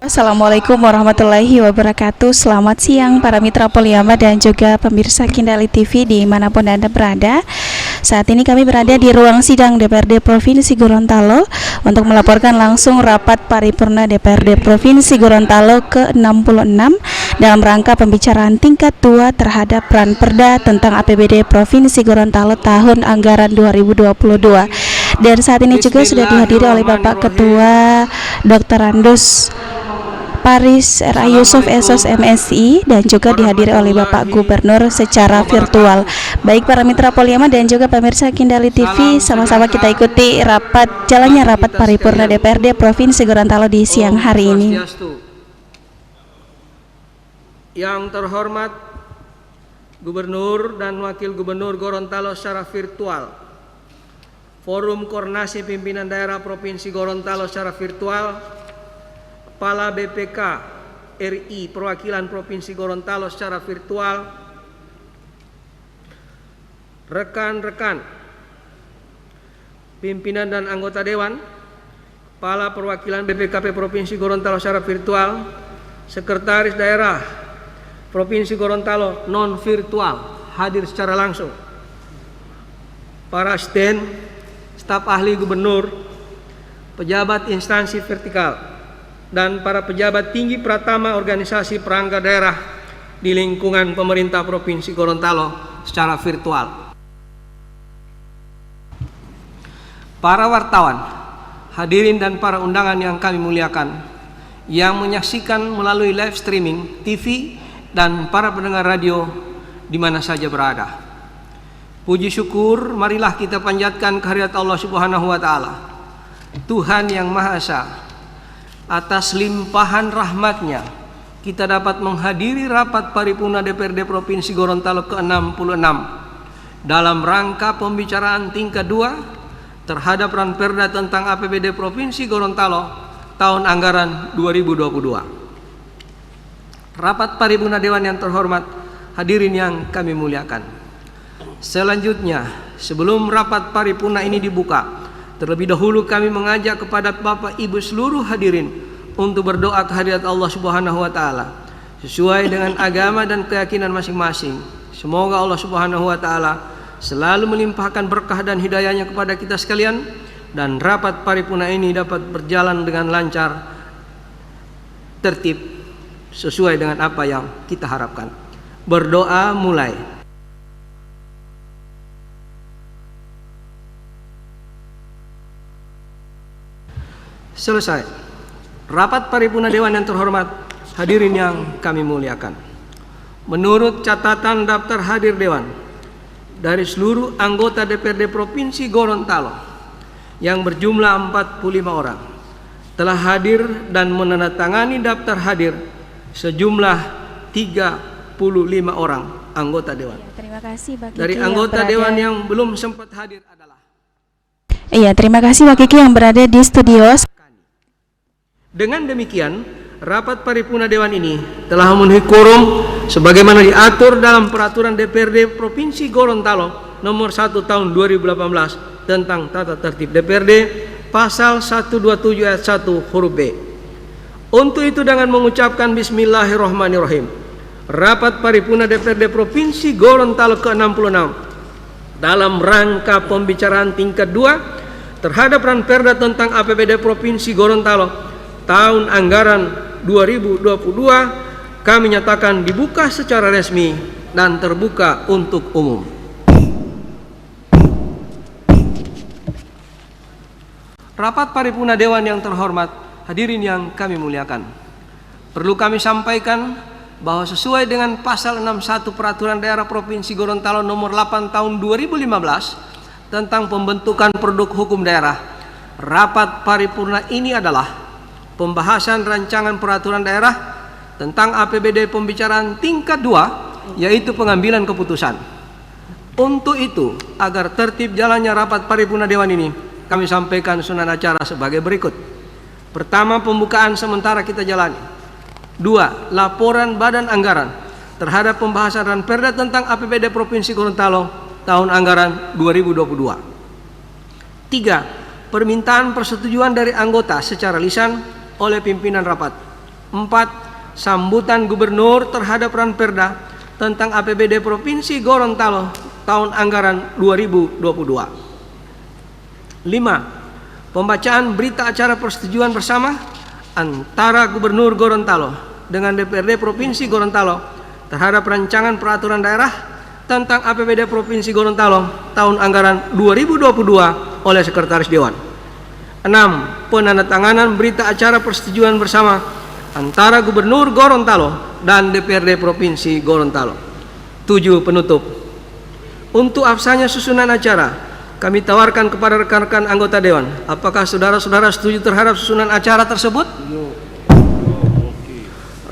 Assalamualaikum warahmatullahi wabarakatuh. Selamat siang para mitra Poliama dan juga pemirsa Kindali TV dimanapun Anda berada. Saat ini kami berada di ruang sidang DPRD Provinsi Gorontalo untuk melaporkan langsung rapat paripurna DPRD Provinsi Gorontalo ke-66 dalam rangka pembicaraan tingkat 2 terhadap Ranperda tentang APBD Provinsi Gorontalo tahun anggaran 2022. Dan saat ini juga sudah dihadiri oleh Bapak Ketua Dr. Randus Paris R.A. Yusuf Esos MSI dan juga dihadiri oleh Bapak Gubernur secara virtual. Baik para mitra Poliama dan juga pemirsa Kindali TV, sama-sama kita ikuti jalannya rapat paripurna DPRD Provinsi Gorontalo di siang hari ini. Yang terhormat Gubernur dan Wakil Gubernur Gorontalo secara virtual, Forum Koordinasi Pimpinan Daerah Provinsi Gorontalo secara virtual, Kepala BPK RI Perwakilan Provinsi Gorontalo secara virtual, rekan-rekan pimpinan dan anggota Dewan, Kepala Perwakilan BPKP Provinsi Gorontalo secara virtual, Sekretaris Daerah Provinsi Gorontalo non virtual hadir secara langsung, para asisten, staf ahli gubernur, pejabat instansi vertikal, dan para pejabat tinggi pratama organisasi perangkat daerah di lingkungan pemerintah Provinsi Gorontalo secara virtual. Para wartawan, hadirin dan para undangan yang kami muliakan, yang menyaksikan melalui live streaming TV dan para pendengar radio di mana saja berada. Puji syukur marilah kita panjatkan kehadirat Allah Subhanahu wa taala, Tuhan yang Maha Esa. Atas limpahan rahmatnya kita dapat menghadiri rapat paripurna DPRD Provinsi Gorontalo ke-66 dalam rangka pembicaraan tingkat 2 terhadap Ranperda tentang APBD Provinsi Gorontalo tahun anggaran 2022. Rapat paripurna Dewan yang terhormat, hadirin yang kami muliakan. Selanjutnya, sebelum rapat paripurna ini dibuka, terlebih dahulu kami mengajak kepada Bapak Ibu seluruh hadirin untuk berdoa kehadirat Allah Subhanahu wa taala sesuai dengan agama dan keyakinan masing-masing. Semoga Allah Subhanahu wa taala selalu melimpahkan berkah dan hidayahnya kepada kita sekalian dan rapat paripurna ini dapat berjalan dengan lancar, tertib sesuai dengan apa yang kita harapkan. Berdoa mulai. Selesai. Rapat paripurna Dewan yang terhormat, hadirin yang kami muliakan. Menurut catatan daftar hadir Dewan, dari seluruh anggota DPRD Provinsi Gorontalo yang berjumlah 45 orang, telah hadir dan menandatangani daftar hadir sejumlah 35 orang anggota Dewan. Terima kasih Pak Kiki. Dari anggota Dewan yang belum sempat hadir adalah terima kasih Pak Kiki yang berada di studio. Dengan demikian, rapat paripurna Dewan ini telah memenuhi quorum sebagaimana diatur dalam Peraturan DPRD Provinsi Gorontalo Nomor 1 Tahun 2018 tentang Tata Tertib DPRD Pasal 127 ayat 1 huruf B. Untuk itu dengan mengucapkan Bismillahirrahmanirrahim, rapat paripurna DPRD Provinsi Gorontalo ke-66 dalam rangka pembicaraan tingkat 2 terhadap Ranperda tentang APBD Provinsi Gorontalo tahun anggaran 2022 kami nyatakan dibuka secara resmi dan terbuka untuk umum. Rapat paripurna Dewan yang terhormat, hadirin yang kami muliakan, perlu kami sampaikan bahwa sesuai dengan pasal 61 Peraturan Daerah Provinsi Gorontalo nomor 8 tahun 2015 tentang pembentukan produk hukum daerah, rapat paripurna ini adalah pembahasan rancangan peraturan daerah tentang APBD pembicaraan tingkat 2, yaitu pengambilan keputusan. Untuk itu, agar tertib jalannya rapat paripurna Dewan ini, kami sampaikan susunan acara sebagai berikut. Pertama, pembukaan sementara kita jalani. 2. Laporan Badan Anggaran terhadap pembahasan Ranperda tentang APBD Provinsi Gorontalo tahun anggaran 2022. 3. Permintaan persetujuan dari anggota secara lisan oleh pimpinan rapat. 4. Sambutan Gubernur terhadap Ranperda tentang APBD Provinsi Gorontalo tahun anggaran 2022. 5. Pembacaan berita acara persetujuan bersama antara Gubernur Gorontalo dengan DPRD Provinsi Gorontalo terhadap rancangan peraturan daerah tentang APBD Provinsi Gorontalo tahun anggaran 2022 oleh Sekretaris Dewan. 6. Penandatanganan berita acara persetujuan bersama antara Gubernur Gorontalo dan DPRD Provinsi Gorontalo. 7. Penutup. Untuk absahnya susunan acara, kami tawarkan kepada rekan-rekan anggota Dewan. Apakah saudara-saudara setuju terhadap susunan acara tersebut?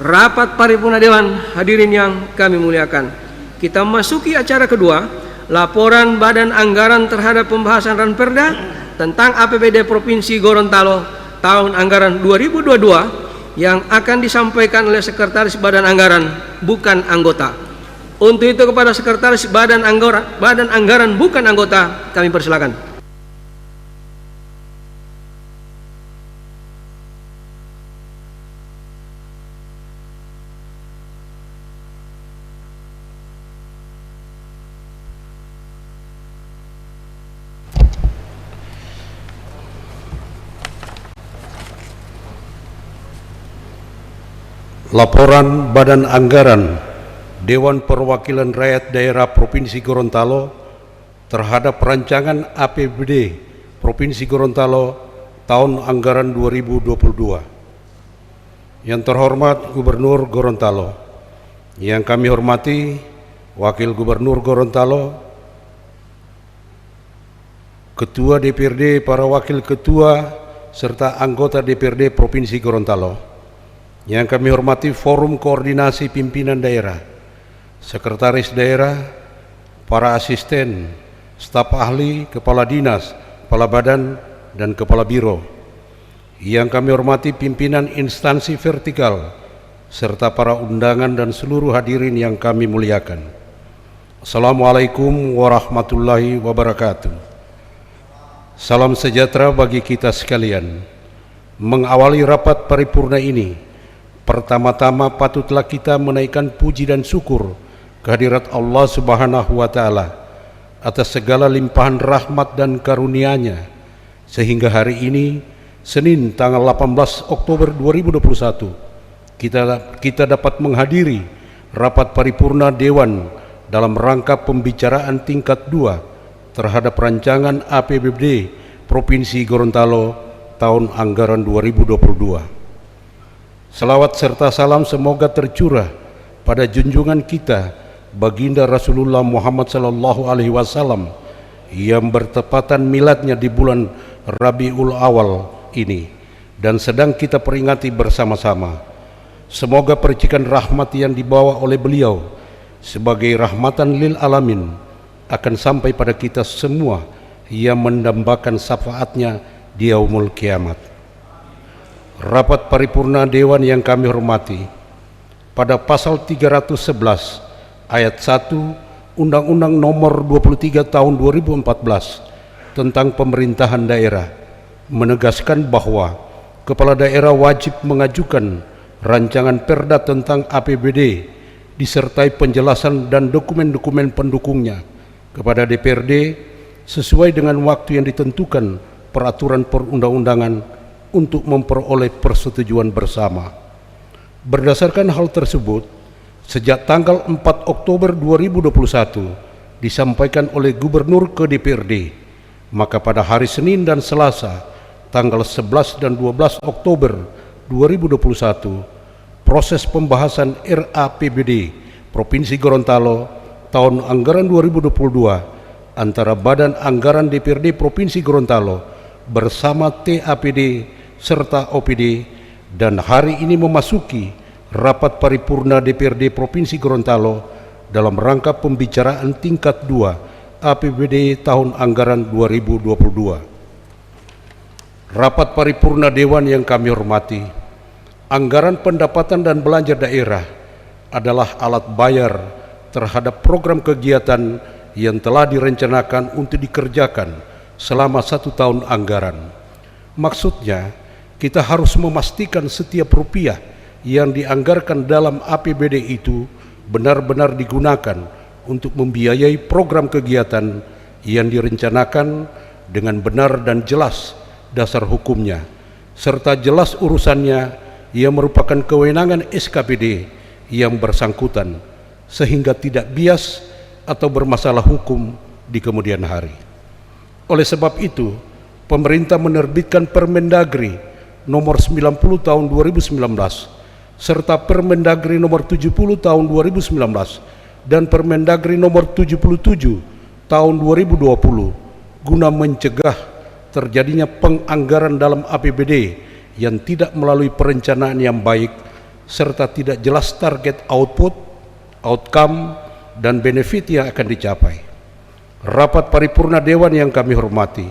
Rapat Paripurna Dewan, hadirin yang kami muliakan. Kita memasuki acara kedua, laporan Badan Anggaran terhadap pembahasan Ranperda tentang APBD Provinsi Gorontalo tahun anggaran 2022 yang akan disampaikan oleh Sekretaris Badan Anggaran bukan anggota. Untuk itu kepada Sekretaris Badan Anggaran bukan anggota kami persilakan. Laporan Badan Anggaran Dewan Perwakilan Rakyat Daerah Provinsi Gorontalo terhadap rancangan APBD Provinsi Gorontalo tahun anggaran 2022. Yang terhormat Gubernur Gorontalo, yang kami hormati Wakil Gubernur Gorontalo, Ketua DPRD, para Wakil Ketua, serta anggota DPRD Provinsi Gorontalo. Yang kami hormati Forum Koordinasi Pimpinan Daerah, Sekretaris Daerah, para asisten, staf ahli, kepala dinas, kepala badan, dan kepala biro. Yang kami hormati pimpinan instansi vertikal, serta para undangan dan seluruh hadirin yang kami muliakan. Assalamualaikum warahmatullahi wabarakatuh. Salam sejahtera bagi kita sekalian. Mengawali rapat paripurna ini, pertama-tama patutlah kita menaikkan puji dan syukur kehadirat Allah Subhanahu wa Ta'ala atas segala limpahan rahmat dan karunia-Nya, sehingga hari ini Senin tanggal 18 Oktober 2021 kita dapat menghadiri rapat paripurna Dewan dalam rangka pembicaraan tingkat 2 terhadap rancangan APBD Provinsi Gorontalo tahun anggaran 2022. Selawat serta salam semoga tercurah pada junjungan kita Baginda Rasulullah Muhammad sallallahu alaihi wasallam yang bertepatan miladnya di bulan Rabiul Awal ini dan sedang kita peringati bersama-sama. Semoga percikan rahmat yang dibawa oleh beliau sebagai rahmatan lil alamin akan sampai pada kita semua yang mendambakan syafaatnya di yaumul kiamat. Rapat paripurna Dewan yang kami hormati, pada pasal 311 ayat 1 Undang-Undang Nomor 23 Tahun 2014 tentang pemerintahan daerah menegaskan bahwa kepala daerah wajib mengajukan rancangan perda tentang APBD disertai penjelasan dan dokumen-dokumen pendukungnya kepada DPRD sesuai dengan waktu yang ditentukan peraturan perundang-undangan untuk memperoleh persetujuan bersama. Berdasarkan hal tersebut, sejak tanggal 4 Oktober 2021 disampaikan oleh Gubernur ke DPRD, maka pada hari Senin dan Selasa tanggal 11 dan 12 Oktober 2021 proses pembahasan RAPBD Provinsi Gorontalo tahun anggaran 2022 antara Badan Anggaran DPRD Provinsi Gorontalo bersama TAPD serta OPD, dan hari ini memasuki rapat paripurna DPRD Provinsi Gorontalo dalam rangka pembicaraan tingkat 2 APBD tahun anggaran 2022. Rapat paripurna Dewan yang kami hormati, anggaran pendapatan dan belanja daerah adalah alat bayar terhadap program kegiatan yang telah direncanakan untuk dikerjakan selama 1 tahun anggaran. Maksudnya, kita harus memastikan setiap rupiah yang dianggarkan dalam APBD itu benar-benar digunakan untuk membiayai program kegiatan yang direncanakan dengan benar dan jelas dasar hukumnya, serta jelas urusannya yang merupakan kewenangan SKPD yang bersangkutan, sehingga tidak bias atau bermasalah hukum di kemudian hari. Oleh sebab itu, pemerintah menerbitkan Permendagri nomor 90 tahun 2019 serta Permendagri nomor 70 tahun 2019 dan Permendagri nomor 77 tahun 2020 guna mencegah terjadinya penganggaran dalam APBD yang tidak melalui perencanaan yang baik serta tidak jelas target output, outcome, dan benefit yang akan dicapai. Rapat paripurna Dewan yang kami hormati,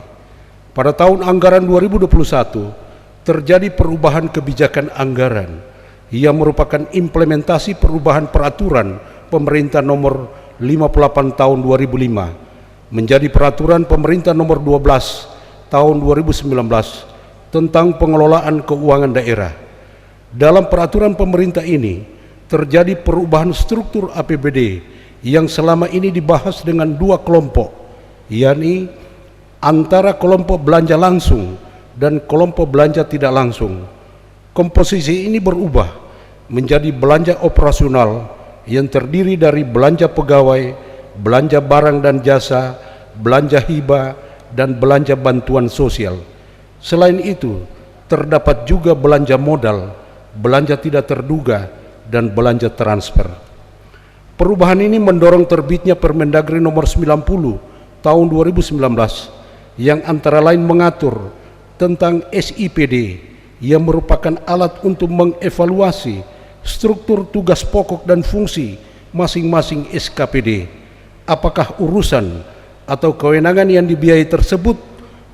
pada tahun anggaran 2021 terjadi perubahan kebijakan anggaran yang merupakan implementasi perubahan peraturan pemerintah nomor 58 tahun 2005 menjadi peraturan pemerintah nomor 12 tahun 2019 tentang pengelolaan keuangan daerah. Dalam peraturan pemerintah ini terjadi perubahan struktur APBD yang selama ini dibahas dengan dua kelompok, yakni antara kelompok belanja langsung dan kelompok belanja tidak langsung. Komposisi ini berubah menjadi belanja operasional yang terdiri dari belanja pegawai, belanja barang dan jasa, belanja hibah, dan belanja bantuan sosial. Selain itu, terdapat juga belanja modal, belanja tidak terduga, dan belanja transfer. Perubahan ini mendorong terbitnya Permendagri nomor 90 tahun 2019 yang antara lain mengatur tentang SIPD yang merupakan alat untuk mengevaluasi struktur tugas pokok dan fungsi masing-masing SKPD. Apakah urusan atau kewenangan yang dibiayai tersebut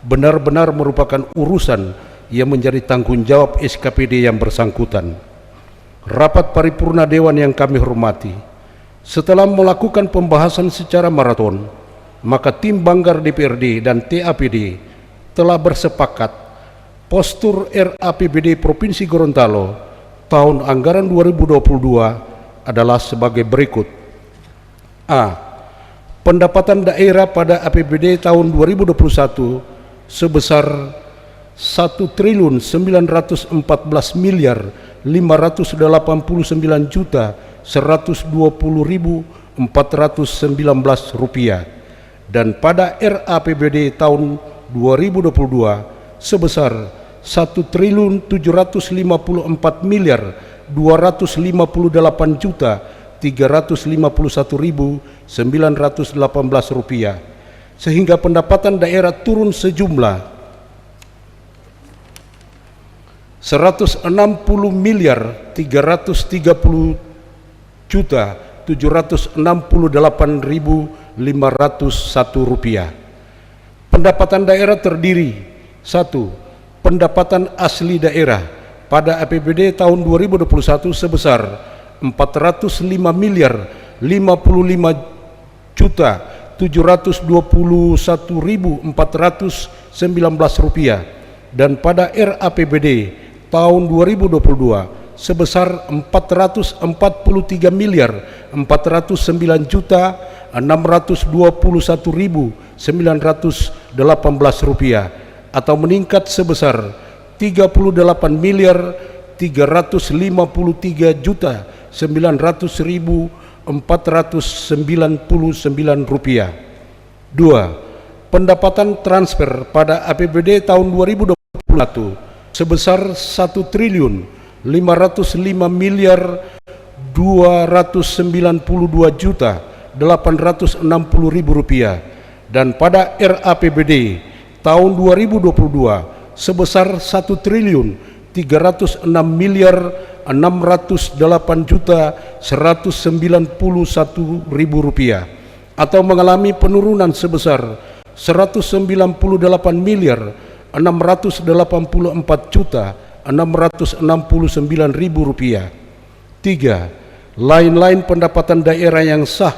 benar-benar merupakan urusan yang menjadi tanggung jawab SKPD yang bersangkutan. Rapat paripurna Dewan yang kami hormati, setelah melakukan pembahasan secara maraton, maka tim Banggar DPRD dan TAPD telah bersepakat postur RAPBD Provinsi Gorontalo tahun anggaran 2022 adalah sebagai berikut. A. Pendapatan daerah pada APBD tahun 2021 sebesar 1.949.120.419 rupiah dan pada RAPBD tahun 2022 sebesar 1.758.351.918 rupiah, sehingga pendapatan daerah turun sejumlah 160.330.768.501 rupiah. Pendapatan daerah terdiri: 1. Pendapatan asli daerah pada APBD tahun 2021 sebesar 455.721.419 rupiah dan pada RAPBD tahun 2022 sebesar 444.621.918 rupiah atau meningkat sebesar 38.353.900.499 rupiah. 2. Pendapatan transfer pada APBD tahun 2021 sebesar 1.505.292.860.000 rupiah dan pada RAPBD tahun 2022 sebesar 1.608.191.000 rupiah atau mengalami penurunan sebesar 198.684.669.000 rupiah. 3. Lain-lain pendapatan daerah yang sah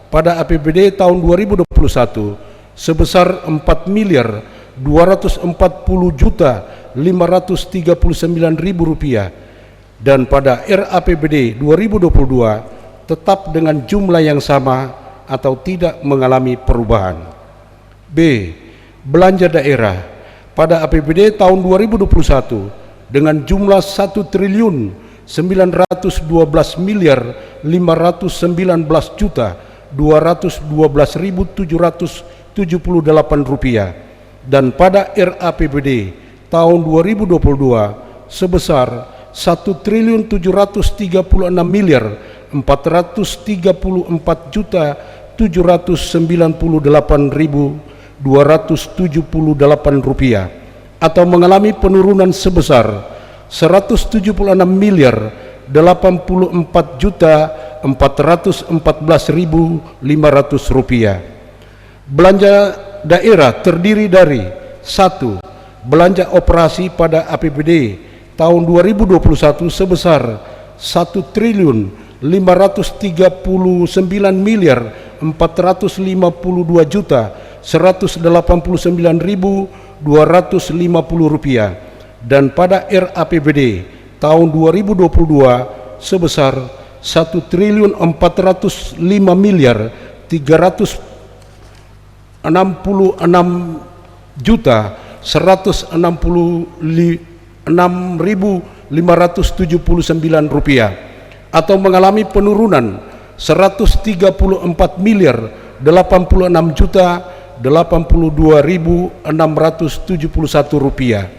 pada APBD tahun 2021 sebesar 4.240.539.000 rupiah dan pada RAPBD 2022 tetap dengan jumlah yang sama atau tidak mengalami perubahan. B. Belanja daerah pada APBD tahun 2021 dengan jumlah 1.919.212.778 rupiah, dan pada RAPBD tahun 2022 sebesar 1.334.798.278 rupiah, atau mengalami penurunan sebesar 174.414.500 rupiah. Belanja daerah terdiri dari 1. Belanja operasi pada APBD tahun 2021 sebesar 1.452.189.250 rupiah, dan pada RAPBD tahun 2022 sebesar 1.436.166.579 rupiah, atau mengalami penurunan 134.086.082.671 rupiah.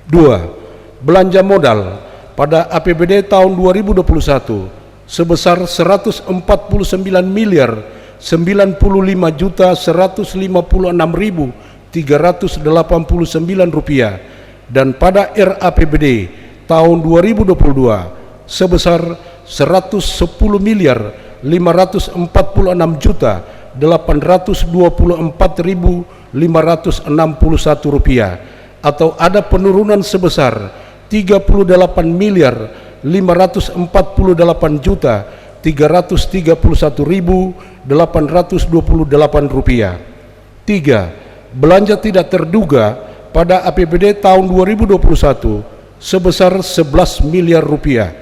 2. Belanja modal pada APBD tahun 2021 sebesar 149.095.156.389 rupiah, dan pada RAPBD tahun 2022 sebesar 110.544.824.561 rupiah, atau ada penurunan sebesar 38.541.331.828 rupiah. 3. Belanja tidak terduga pada APBD tahun 2021 sebesar 11 miliar rupiah,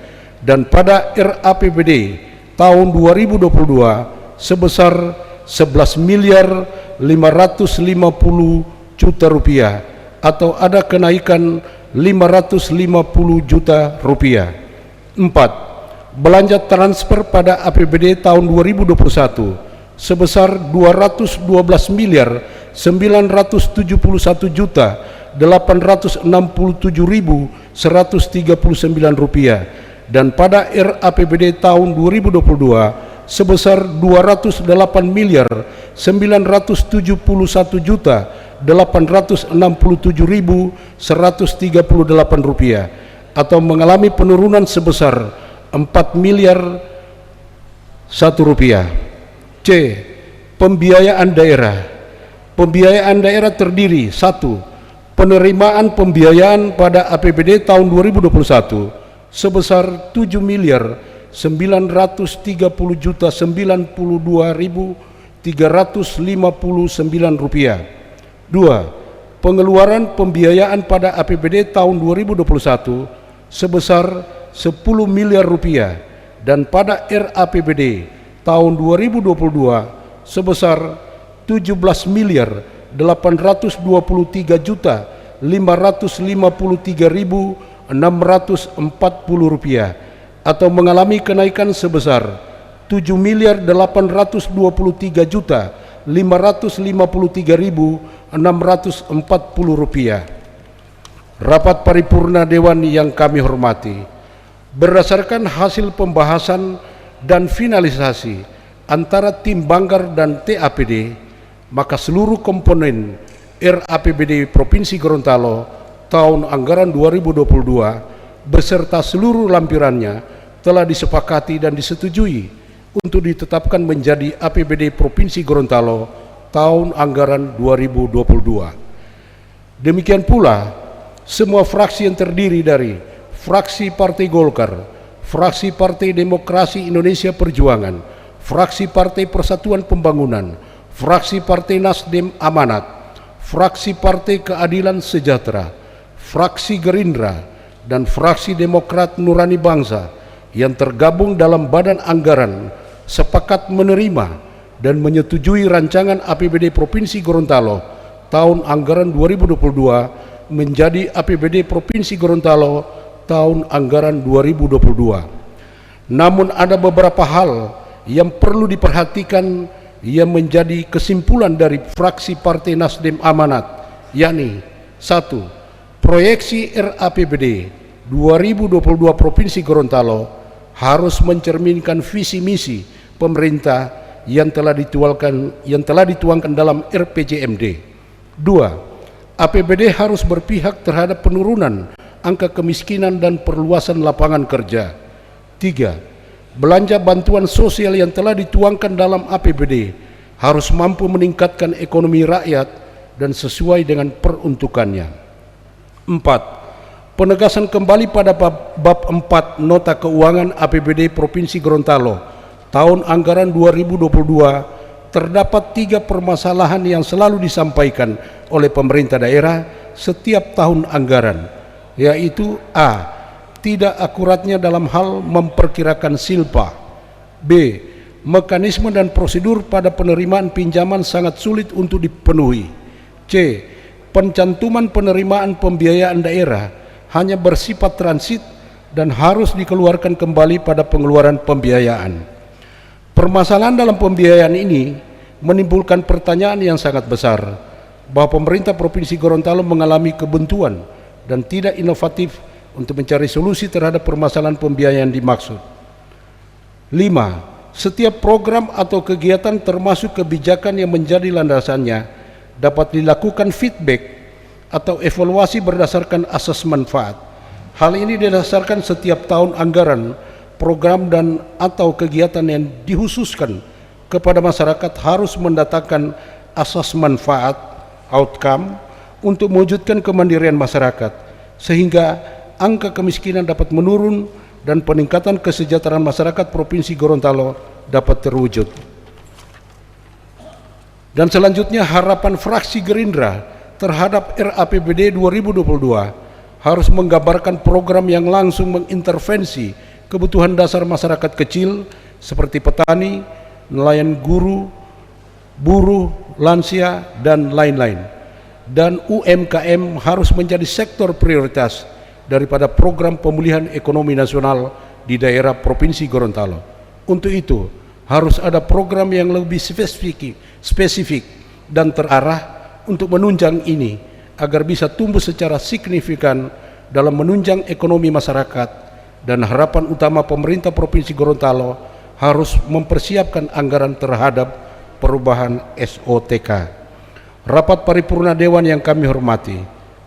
dan pada RAPBD tahun 2022 sebesar 11 miliar 550 juta rupiah, atau ada kenaikan 550 juta rupiah. 4. Belanja transfer pada APBD tahun 2021 sebesar 212 miliar 971 juta 867.139 rupiah, dan pada RAPBD tahun 2022 sebesar 208 miliar 971 juta 867.138 rupiah, atau mengalami penurunan sebesar 4 miliar 1 rupiah. C. Pembiayaan daerah. Pembiayaan daerah terdiri 1. Penerimaan pembiayaan pada APBD tahun 2021 sebesar 7 miliar 930.092.359 rupiah. 2. Pengeluaran pembiayaan pada APBD tahun 2021 sebesar 10 miliar rupiah, dan pada RAPBD tahun 2022 sebesar 17 miliar 823.553.640 rupiah, atau mengalami kenaikan sebesar 7 miliar 823.553.640 rupiah. Rapat paripurna Dewan yang kami hormati, berdasarkan hasil pembahasan dan finalisasi antara tim Banggar dan TAPD, maka seluruh komponen RAPBD Provinsi Gorontalo tahun anggaran 2022 beserta seluruh lampirannya telah disepakati dan disetujui untuk ditetapkan menjadi APBD Provinsi Gorontalo tahun anggaran 2022. Demikian pula semua fraksi yang terdiri dari fraksi Partai Golkar, fraksi Partai Demokrasi Indonesia Perjuangan, fraksi Partai Persatuan Pembangunan, fraksi Partai Nasdem Amanat, fraksi Partai Keadilan Sejahtera, fraksi Gerindra, dan fraksi Demokrat Nurani Bangsa yang tergabung dalam Badan Anggaran sepakat menerima dan menyetujui rancangan APBD Provinsi Gorontalo tahun anggaran 2022 menjadi APBD Provinsi Gorontalo tahun anggaran 2022. Namun ada beberapa hal yang perlu diperhatikan yang menjadi kesimpulan dari fraksi Partai Nasdem Amanat, yakni 1. Proyeksi RAPBD 2022 Provinsi Gorontalo harus mencerminkan visi misi pemerintah yang telah dituangkan dalam RPJMD. 2. APBD harus berpihak terhadap penurunan angka kemiskinan dan perluasan lapangan kerja. 3. Belanja bantuan sosial yang telah dituangkan dalam APBD harus mampu meningkatkan ekonomi rakyat dan sesuai dengan peruntukannya. 4. Penegasan kembali pada bab 4 Nota Keuangan APBD Provinsi Gorontalo tahun anggaran 2022 terdapat 3 permasalahan yang selalu disampaikan oleh pemerintah daerah setiap tahun anggaran, yaitu A. Tidak akuratnya dalam hal memperkirakan silpa. B. Mekanisme dan prosedur pada penerimaan pinjaman sangat sulit untuk dipenuhi. C. Pencantuman penerimaan pembiayaan daerah hanya bersifat transit dan harus dikeluarkan kembali pada pengeluaran pembiayaan. Permasalahan dalam pembiayaan ini menimbulkan pertanyaan yang sangat besar bahwa pemerintah Provinsi Gorontalo mengalami kebuntuan dan tidak inovatif untuk mencari solusi terhadap permasalahan pembiayaan dimaksud. 5. Setiap program atau kegiatan termasuk kebijakan yang menjadi landasannya dapat dilakukan feedback atau evaluasi berdasarkan asas manfaat. Hal ini didasarkan setiap tahun anggaran, program dan atau kegiatan yang dihususkan kepada masyarakat harus mendatangkan asas manfaat outcome untuk mewujudkan kemandirian masyarakat sehingga angka kemiskinan dapat menurun dan peningkatan kesejahteraan masyarakat Provinsi Gorontalo dapat terwujud. Dan selanjutnya harapan fraksi Gerindra terhadap RAPBD 2022 harus menggambarkan program yang langsung mengintervensi kebutuhan dasar masyarakat kecil seperti petani, nelayan, guru, buruh, lansia, dan lain-lain. Dan UMKM harus menjadi sektor prioritas daripada program pemulihan ekonomi nasional di daerah Provinsi Gorontalo. Untuk itu, harus ada program yang lebih spesifik dan terarah untuk menunjang ini agar bisa tumbuh secara signifikan dalam menunjang ekonomi masyarakat. Dan harapan utama pemerintah Provinsi Gorontalo harus mempersiapkan anggaran terhadap perubahan SOTK. Rapat paripurna Dewan yang kami hormati,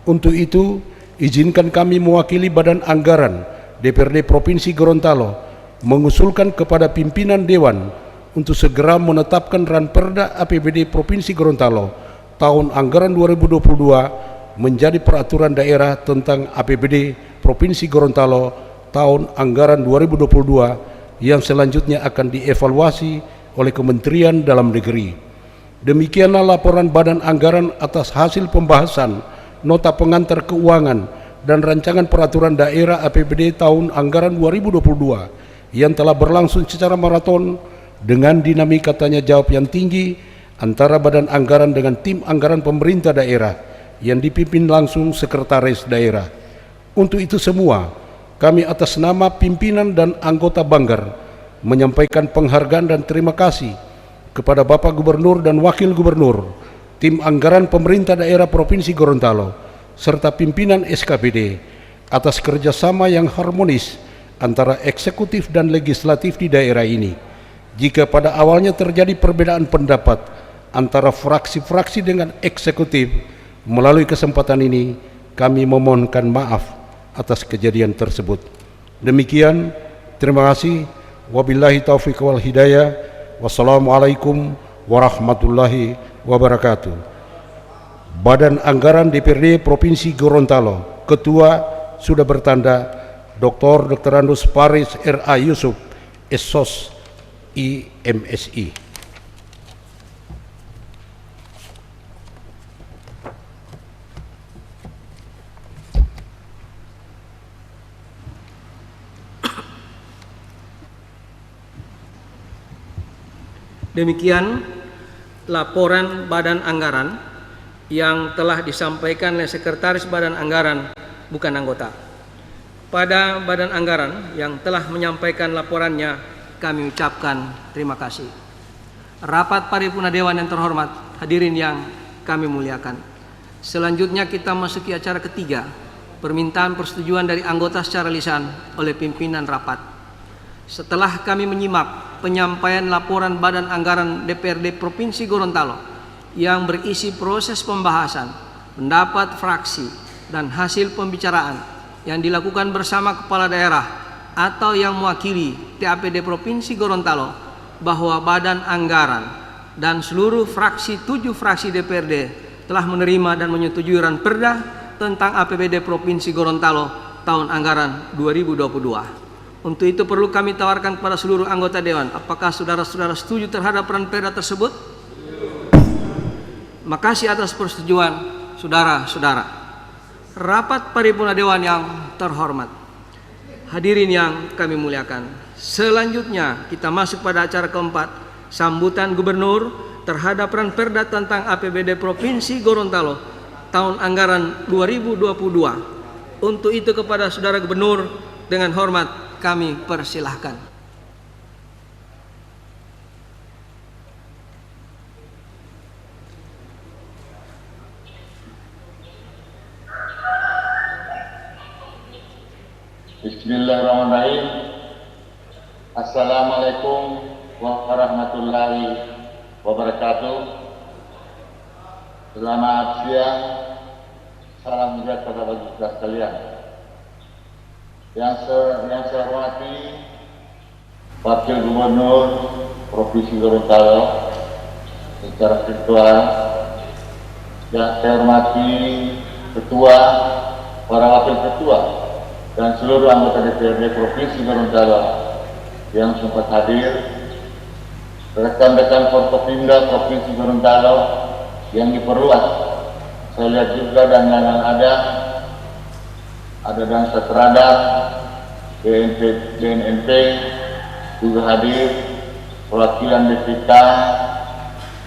untuk itu izinkan kami mewakili Badan Anggaran DPRD Provinsi Gorontalo mengusulkan kepada pimpinan Dewan untuk segera menetapkan Ranperda APBD Provinsi Gorontalo tahun anggaran 2022 menjadi peraturan daerah tentang APBD Provinsi Gorontalo tahun anggaran 2022 yang selanjutnya akan dievaluasi oleh Kementerian Dalam Negeri. Demikianlah laporan Badan Anggaran atas hasil pembahasan Nota Pengantar Keuangan dan Rancangan Peraturan Daerah APBD tahun anggaran 2022 yang telah berlangsung secara maraton dengan dinamika tanya jawab yang tinggi antara Badan Anggaran dengan tim anggaran pemerintah daerah yang dipimpin langsung Sekretaris Daerah. Untuk itu semua, kami atas nama pimpinan dan anggota Banggar menyampaikan penghargaan dan terima kasih kepada Bapak Gubernur dan Wakil Gubernur, tim anggaran pemerintah daerah Provinsi Gorontalo, serta pimpinan SKPD atas kerjasama yang harmonis antara eksekutif dan legislatif di daerah ini. Jika pada awalnya terjadi perbedaan pendapat antara fraksi-fraksi dengan eksekutif, melalui kesempatan ini kami memohonkan maaf atas kejadian tersebut. Demikian, terima kasih. Wabillahi taufiq wal hidayah. Wassalamualaikum warahmatullahi wabarakatuh. Badan Anggaran DPRD Provinsi Gorontalo, Ketua sudah bertanda Dr. Andos Paris R.A. Yusuf, SOS IMSI. Demikian laporan Badan Anggaran yang telah disampaikan oleh Sekretaris Badan Anggaran, bukan anggota. Pada Badan Anggaran yang telah menyampaikan laporannya, kami ucapkan terima kasih. Rapat Paripurna Dewan yang terhormat, hadirin yang kami muliakan. Selanjutnya kita masuki acara ketiga, permintaan persetujuan dari anggota secara lisan oleh pimpinan rapat. Setelah kami menyimak penyampaian laporan Badan Anggaran DPRD Provinsi Gorontalo yang berisi proses pembahasan, pendapat fraksi, dan hasil pembicaraan yang dilakukan bersama kepala daerah atau yang mewakili TAPD Provinsi Gorontalo, bahwa Badan Anggaran dan seluruh fraksi 7 fraksi DPRD telah menerima dan menyetujui Ranperda tentang APBD Provinsi Gorontalo tahun anggaran 2022. Untuk itu perlu kami tawarkan kepada seluruh anggota Dewan, apakah saudara-saudara setuju terhadap Ranperda tersebut? Makasih atas persetujuan saudara-saudara. Rapat Paripurna Dewan yang terhormat, hadirin yang kami muliakan. Selanjutnya kita masuk pada acara keempat, sambutan Gubernur terhadap Ranperda tentang APBD Provinsi Gorontalo tahun anggaran 2022. Untuk itu kepada Saudara Gubernur dengan hormat kami persilahkan. Bismillahirrahmanirrahim. Assalamualaikum warahmatullahi wabarakatuh. Selamat siang. Salam sejahtera bagi kita sekalian. Yang saya hormati Wakil Gubernur Provinsi Gorontalo secara virtual, yang saya hormati Ketua, para Wakil Ketua, dan seluruh anggota DPRD Provinsi Gorontalo yang sempat hadir, rekan-rekan Forkopimda Provinsi Gorontalo yang diperluas. Saya lihat juga dan yang ada dan Satrada, BNP juga hadir, perwakilan DPK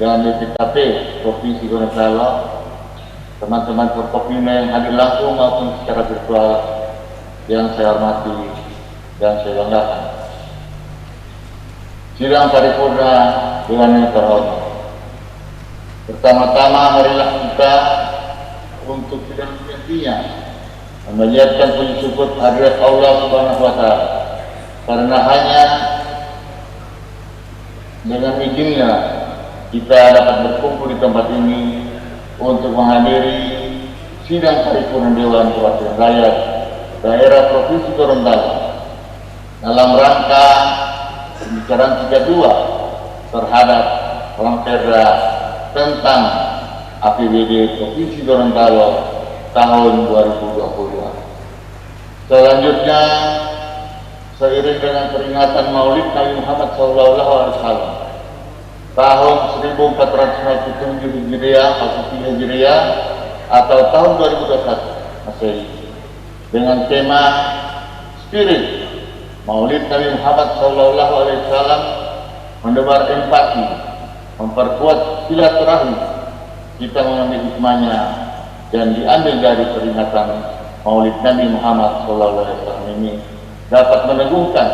dan DPKP Provinsi Gorontalo, teman-teman Forkopimda yang hadir langsung maupun secara virtual yang saya hormati dan saya banggakan. Sidang paripurna Dewan yang terhormat. Pertama-tama marilah kita untuk tidak berhentinya memanjatkan puji syukur kehadirat Allah Subhanahu wa Ta'ala, karena hanya dengan izinnya kita dapat berkumpul di tempat ini untuk menghadiri sidang paripurna Dewan Perwakilan Rakyat Daerah Provinsi Gorontalo dalam rangka pembicaraan 32 terhadap Ranperda tentang APBD Provinsi Gorontalo tahun 2022. Selanjutnya, seiring dengan peringatan Maulid Nabi Muhammad SAW tahun 1497 Hijriah atau tahun 2021 Masehi, dengan tema Spirit Maulid Nabi Muhammad SAW mendebar empati, memperkuat silaturahmi, kita mengambil hikmahnya dan diambil dari peringatan Maulid Nabi Muhammad SAW ini dapat meneguhkan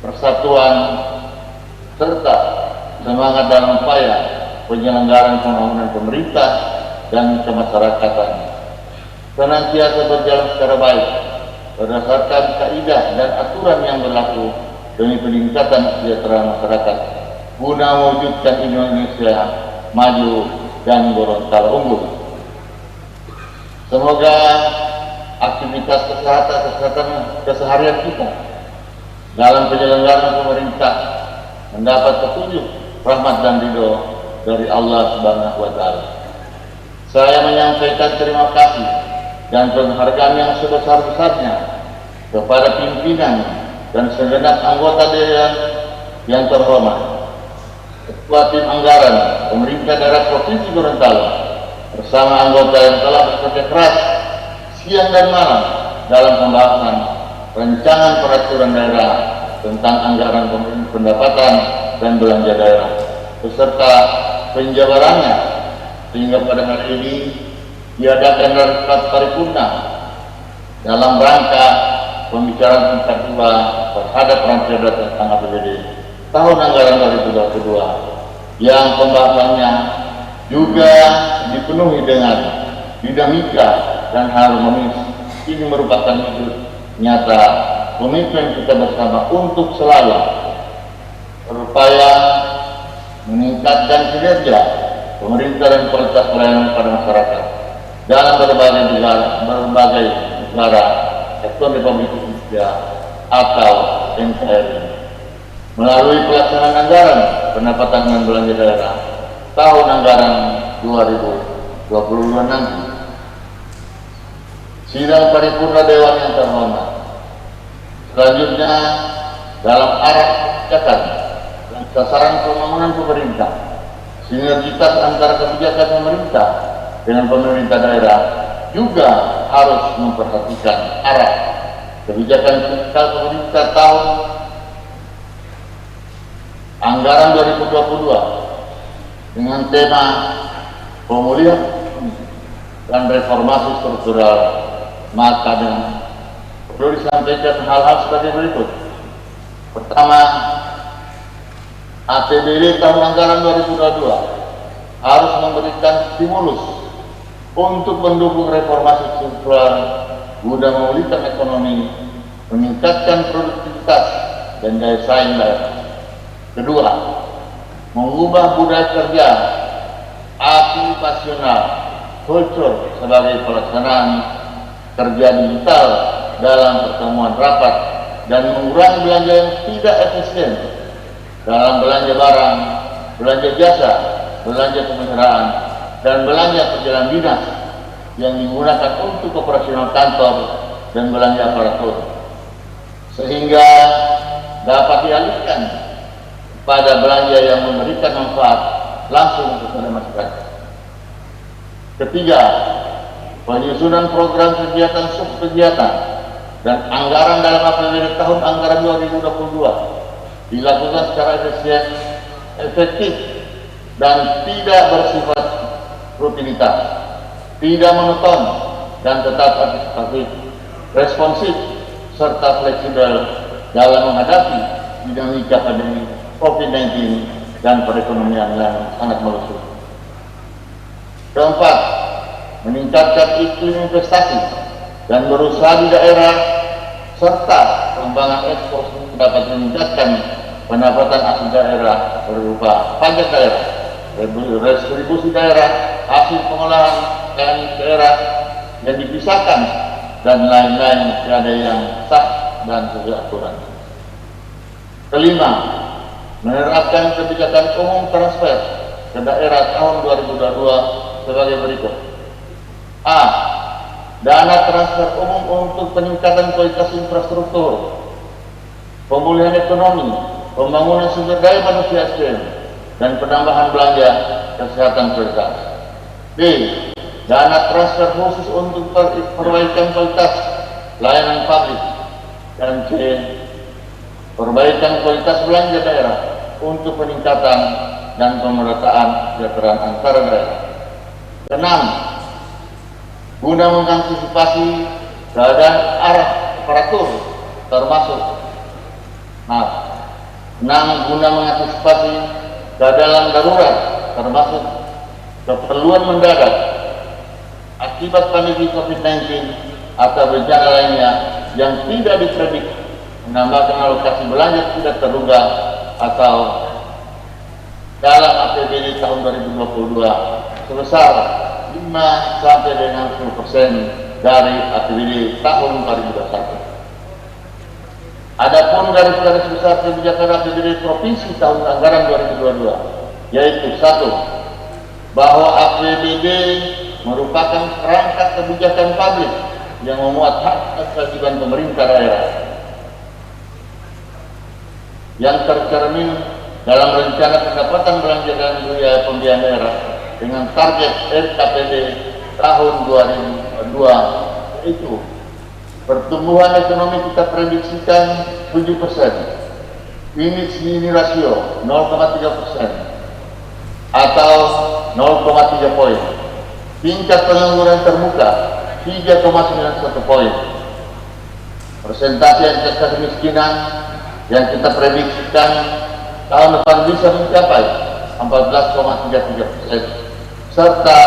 persatuan serta semangat dalam upaya penyelenggaraan pembangunan pemerintah dan kemasyarakatan senantiasa berjalan secara baik berdasarkan kaidah dan aturan yang berlaku demi peningkatan kesejahteraan masyarakat guna mewujudkan Indonesia maju dan Gorontalo unggul. Semoga aktivitas keseharian kita dalam penyelenggaraan pemerintah mendapat petunjuk, rahmat dan ridho dari Allah Subhanahu wa Ta'ala. Saya menyampaikan terima kasih dan penghargaan yang sebesar-besarnya kepada pimpinan dan segenap anggota Dewan yang terhormat, Ketua Tim Anggaran Pemerintah Daerah Provinsi Gorontalo bersama anggota yang telah bekerja keras siang dan malam dalam pembahasan rancangan peraturan daerah tentang anggaran pendapatan dan belanja daerah beserta penjabarannya, sehingga pada hari ini diadakan rapat paripurna dalam rangka pembicaraan tingkat 2 terhadap rancangan tentang APBD tahun anggaran 2022 yang pembahasannya juga dipenuhi dengan dinamika dan harmonis. Ini merupakan wujud nyata komitmen kita bersama untuk selalu berupaya meningkatkan kinerja pemerintah dan kualitas pelayanan pada masyarakat dalam berbagai negara Kesatuan Republik Indonesia atau NKRI melalui pelaksanaan anggaran pendapatan dan belanja daerah tahun anggaran 2022 nanti. Sidang paripurna Dewan yang terhormat, selanjutnya dalam arah kebijakan dan sasaran pembangunan pemerintah, sinergitas antara kebijakan pemerintah dengan pemerintah daerah juga harus memperhatikan arah kebijakan fiskal pemerintah tahun anggaran 2022 dengan tema pemulihan dan reformasi struktural. Maka dengan perlu disampaikan hal-hal sebagai berikut. Pertama, APBD tahun anggaran 2022 harus memberikan stimulus untuk mendukung reformasi struktural guna memulihkan ekonomi, meningkatkan produktivitas dan daya saing daerah. Kedua, mengubah budaya kerja akupasional culture sebagai pelaksanaan kerja digital dalam pertemuan rapat dan mengurangi belanja yang tidak efisien dalam belanja barang, belanja jasa, belanja pemeliharaan, dan belanja perjalanan dinas yang digunakan untuk operasional kantor dan belanja aparatur, sehingga dapat dialihkan pada belanja yang memberikan manfaat langsung kepada masyarakat. Ketiga, penyusunan program kegiatan subkegiatan dan anggaran dalam APBD tahun anggaran 2022 dilakukan secara efektif dan tidak bersifat rutinitas, tidak monoton dan tetap antisipatif, responsif serta fleksibel dalam menghadapi dinamika pandemi COVID-19 dan perekonomian yang sangat meluas. Keempat, meningkatkan iklim investasi dan berusaha di daerah serta pengembangan ekspor dapat meningkatkan pendapatan asli daerah berupa pajak daerah, retribusi daerah, hasil pengolahan daerah yang dipisahkan dan lain-lain tiada yang sah dan sesuai aturan. Kelima, menerapkan kebijakan umum transfer ke daerah tahun 2022 sebagai berikut. A. Dana transfer umum untuk peningkatan kualitas infrastruktur, pemulihan ekonomi, pembangunan sumber daya manusia SDM, dan penambahan belanja kesehatan prioritas. B. Dana transfer khusus untuk perbaikan kualitas layanan publik. Dan C. Perbaikan kualitas belanja daerah untuk peningkatan dan pemerataan kesejahteraan antara daerah. Keenam, guna mengantisipasi keadaan arah aparatur termasuk guna mengantisipasi keadaan darurat termasuk keperluan mendadak akibat pandemi COVID-19 atau bencana lainnya yang tidak diprediksi, menambahkan alokasi belanja tidak terduga atau dalam APBD tahun 2022 sebesar 5 sampai dengan 10% dari APBD tahun 2021. Adapun garis-garis besar kebijakan APBD provinsi tahun anggaran 2022, yaitu 1. Bahwa APBD merupakan perangkat kebijakan publik yang memuat hak dan kewajiban pemerintah daerah yang tercermin dalam rencana pendapatan belanja dan biaya pembiayaan daerah dengan target RKPD tahun 2022, yaitu pertumbuhan ekonomi kita prediksikan 7%, Phoenix Gini rasio 0,3% atau 0,3 poin. Tingkat pengangguran terbuka 3,91 poin. Persentase indeks kemiskinan yang kita prediksikan tahun depan bisa mencapai 14,33%, serta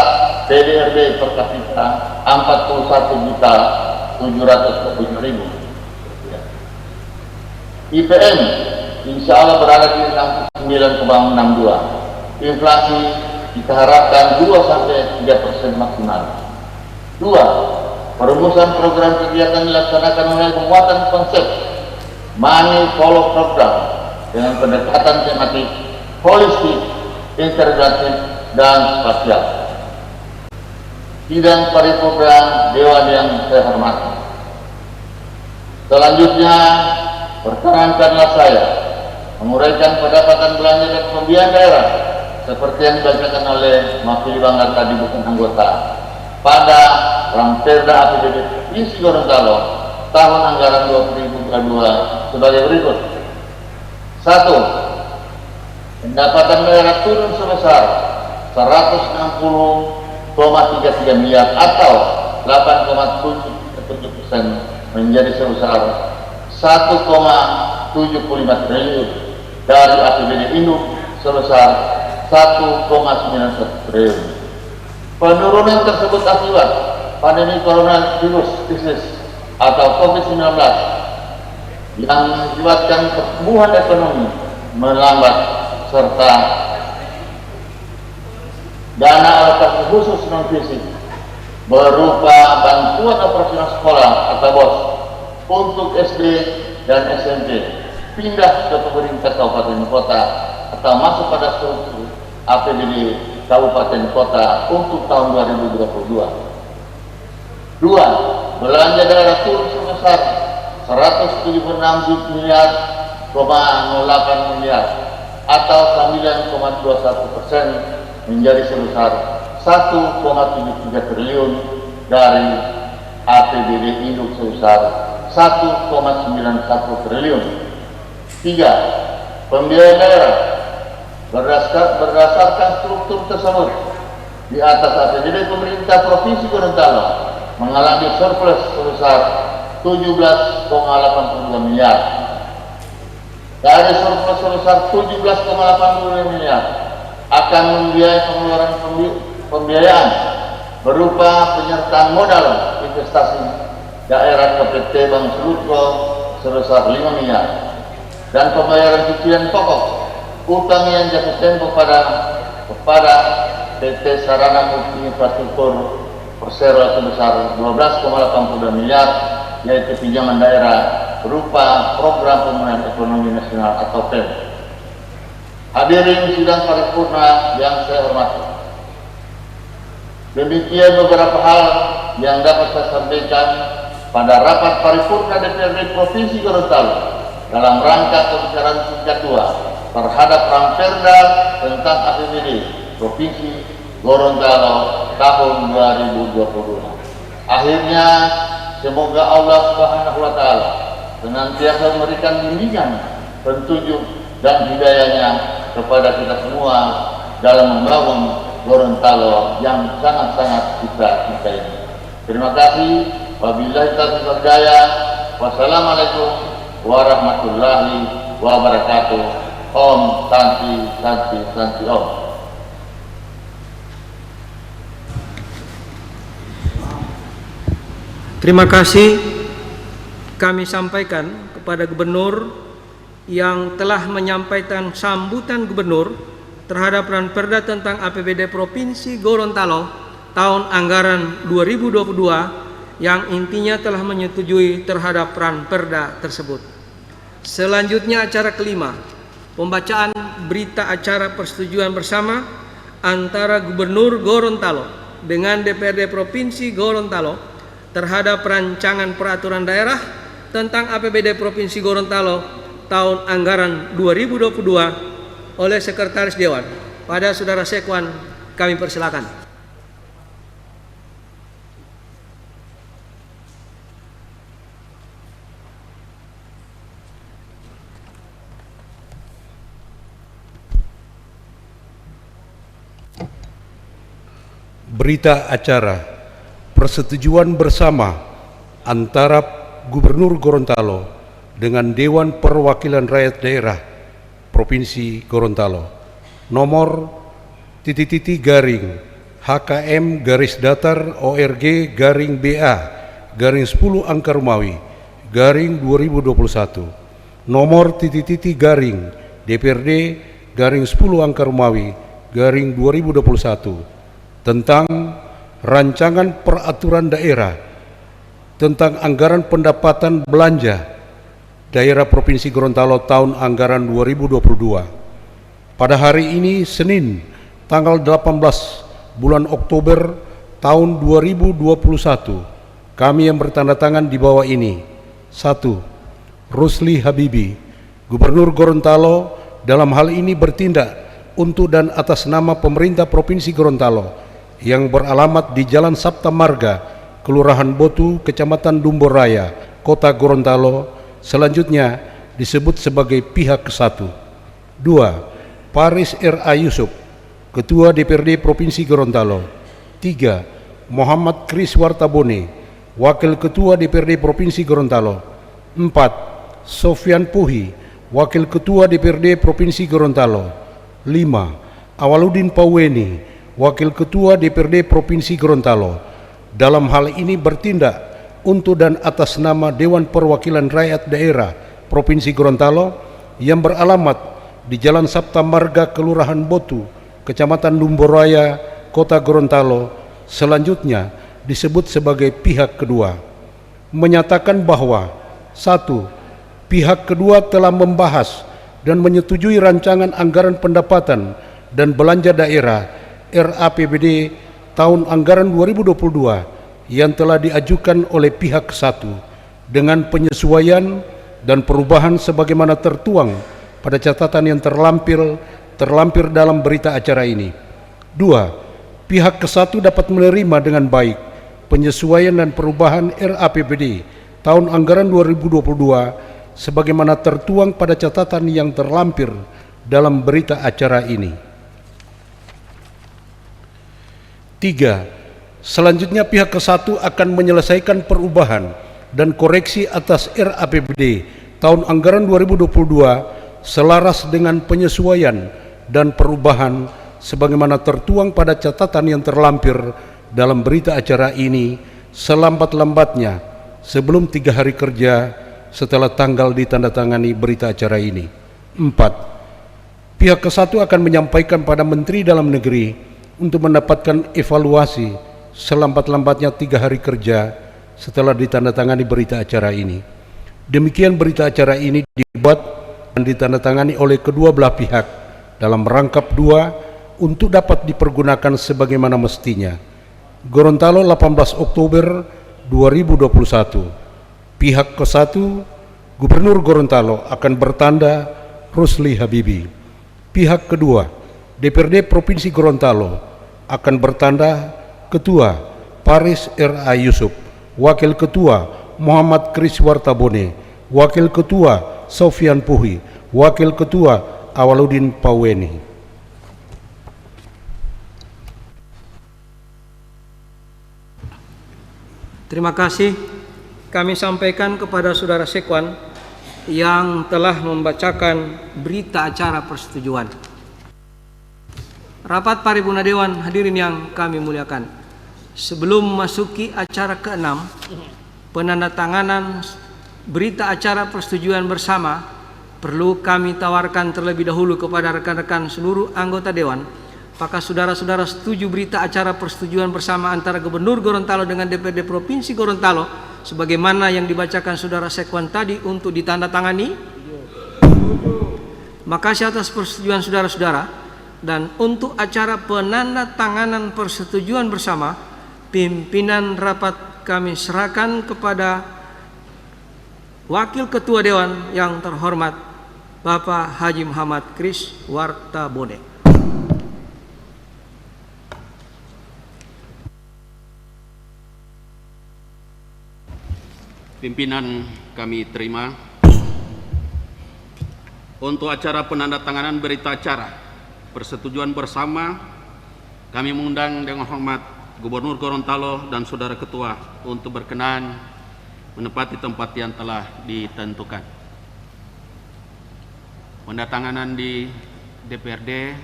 PDRB per kapita 41.720.000. IPM insya Allah berada di 69,62. Inflasi kita harapkan 2-3% maksimal. 2. Perumusan program kegiatan dilaksanakan melalui penguatan konsep Money Follow Program dengan pendekatan tematik, holistik, integratif, dan spasial. Sidang paripurna Dewan yang saya hormati. Selanjutnya, perkenankanlah saya menguraikan pendapatan belanja dan pembiayaan daerah seperti yang dibacakan oleh Mewakili Banggar tadi bukan anggota pada Ramperda APBD Provinsi Gorontalo tahun anggaran 2022 sebagai berikut. 1. Pendapatan daerah turun sebesar 160,33 miliar atau 8,77% menjadi sebesar 1,75 triliun dari APBD Induk sebesar 1,91 triliun. Penurunan tersebut akibat pandemi coronavirus krisis atau COVID-19 yang mengakibatkan pertumbuhan ekonomi melambat serta dana alokasi khusus non fisik berupa bantuan operasional sekolah atau BOS untuk SD dan SMP pindah ke pemerintah kabupaten kota atau masuk pada struktur APBD kabupaten kota untuk tahun 2022. 2. Belanja daerah turun sebesar 176 miliar 08 miliar atau 9,21% menjadi sebesar 1,73 triliun dari APBD Induk sebesar 1,91 triliun. 3. Pembiayaan daerah berdasarkan struktur tersebut di atas APBD pemerintah Provinsi Gorontalo mengalami surplus sebesar 17,82 miliar. Dari surplus sebesar 17,82 miliar akan membiayai pengeluaran pembiayaan berupa penyertaan modal investasi daerah ke PT Bank Selutro sebesar 5 miliar dan pembayaran cicilan pokok utang yang jatuh tempo kepada PT Sarana Multi Infrastruktur Persero sebesar 12,82 miliar, yaitu pinjaman daerah berupa program pemulihan ekonomi nasional atau PEN. Hadirin sidang paripurna yang saya hormati, demikian beberapa hal yang dapat saya sampaikan pada rapat paripurna DPRD Provinsi Gorontalo dalam rangka pembicaraan tingkat 2 terhadap Ramperda tentang APBD Provinsi Gorontalo tahun 2022. Akhirnya, semoga Allah Subhanahu wa Ta'ala senantiasa memberikan bimbingan, petunjuk dan hidayahnya kepada kita semua dalam membangun Gorontalo yang sangat-sangat kita cintai. Terima kasih. Wabillahi taufiq wal hidayah. Wassalamualaikum warahmatullahi wabarakatuh. Om Santi Santi Santi Om. Terima kasih kami sampaikan kepada Gubernur yang telah menyampaikan sambutan Gubernur terhadap Ranperda tentang APBD Provinsi Gorontalo tahun anggaran 2022 yang intinya telah menyetujui terhadap Ranperda tersebut. Selanjutnya acara kelima, pembacaan berita acara persetujuan bersama antara Gubernur Gorontalo dengan DPRD Provinsi Gorontalo terhadap rancangan peraturan daerah tentang APBD Provinsi Gorontalo tahun anggaran 2022 oleh Sekretaris Dewan. Pada Saudara Sekwan, kami persilakan. berita acara persetujuan bersama antara Gubernur Gorontalo dengan Dewan Perwakilan Rakyat Daerah Provinsi Gorontalo nomor _HKM _ORG _BA _10 angka Romawi _2021 nomor _DPRD _10 angka Romawi _2021 tentang rancangan peraturan daerah tentang anggaran pendapatan belanja daerah Provinsi Gorontalo tahun anggaran 2022. Pada hari ini Senin tanggal 18 bulan Oktober tahun 2021, kami yang bertanda tangan di bawah ini: 1. Rusli Habibi, Gubernur Gorontalo, dalam hal ini bertindak untuk dan atas nama pemerintah Provinsi Gorontalo yang beralamat di Jalan Sapta Marga, Kelurahan Botu, Kecamatan Dumboraya, Kota Gorontalo, selanjutnya disebut sebagai pihak ke-1. 2. Paris R.A. Yusuf, Ketua DPRD Provinsi Gorontalo. 3. Muhammad Kris Wartabone, Wakil Ketua DPRD Provinsi Gorontalo. 4. Sofyan Puhi, Wakil Ketua DPRD Provinsi Gorontalo. 5. Awaludin Pauweni, Wakil Ketua DPRD Provinsi Gorontalo, dalam hal ini bertindak untuk dan atas nama Dewan Perwakilan Rakyat Daerah Provinsi Gorontalo yang beralamat di Jalan Sapta Marga, Kelurahan Botu, Kecamatan Dumboraya, Kota Gorontalo, selanjutnya disebut sebagai pihak kedua, menyatakan bahwa 1. Pihak kedua telah membahas dan menyetujui rancangan anggaran pendapatan dan belanja daerah RAPBD tahun anggaran 2022 yang telah diajukan oleh pihak ke-1 dengan penyesuaian dan perubahan sebagaimana tertuang pada catatan yang terlampir dalam berita acara ini. 2. Pihak ke-1 dapat menerima dengan baik penyesuaian dan perubahan RAPBD tahun anggaran 2022 sebagaimana tertuang pada catatan yang terlampir dalam berita acara ini. 3. Selanjutnya pihak ke-1 akan menyelesaikan perubahan dan koreksi atas RAPBD tahun anggaran 2022 selaras dengan penyesuaian dan perubahan sebagaimana tertuang pada catatan yang terlampir dalam berita acara ini selambat-lambatnya sebelum 3 hari kerja setelah tanggal ditandatangani berita acara ini. 4. Pihak ke-1 akan menyampaikan pada Menteri Dalam Negeri untuk mendapatkan evaluasi selambat-lambatnya 3 hari kerja setelah ditandatangani berita acara ini. Demikian berita acara ini dibuat dan ditandatangani oleh kedua belah pihak dalam rangkap 2 untuk dapat dipergunakan sebagaimana mestinya. Gorontalo, 18 Oktober 2021. Pihak ke-1 Gubernur Gorontalo akan bertanda Rusli Habibi. Pihak kedua DPRD Provinsi Gorontalo akan bertanda Ketua Paris R.A. Yusuf, Wakil Ketua Muhammad Kris Wartabone, Wakil Ketua Sofyan Puhi, Wakil Ketua Awaludin Pauweni. Terima kasih kami sampaikan kepada Saudara Sekwan yang telah membacakan berita acara persetujuan. Rapat Paripurna Dewan, hadirin yang kami muliakan. Sebelum memasuki acara ke-6, penandatanganan berita acara persetujuan bersama, perlu kami tawarkan terlebih dahulu kepada rekan-rekan seluruh anggota Dewan. Apakah saudara-saudara setuju berita acara persetujuan bersama antara Gubernur Gorontalo dengan DPRD Provinsi Gorontalo sebagaimana yang dibacakan Saudara Sekwan tadi untuk ditandatangani? Makasih atas persetujuan saudara-saudara. Dan untuk acara penandatanganan persetujuan bersama, pimpinan rapat kami serahkan kepada Wakil Ketua Dewan yang terhormat Bapak Haji Muhammad Kris Wartabone. Pimpinan kami terima. Untuk acara penandatanganan berita acara persetujuan bersama, kami mengundang dengan hormat Gubernur Gorontalo dan Saudara Ketua untuk berkenan menempati tempat yang telah ditentukan. Pendatanganan di DPRD,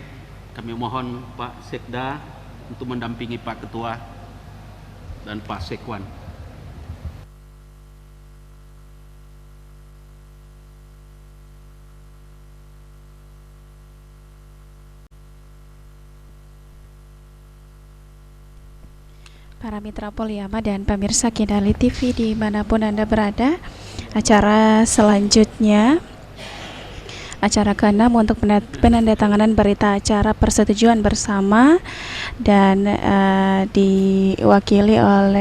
kami mohon Pak Sekda untuk mendampingi Pak Ketua dan Pak Sekwan. Para mitra Poliama dan pemirsa Kindali TV dimanapun Anda berada, acara selanjutnya, acara ke-6 untuk penandatanganan berita acara persetujuan bersama dan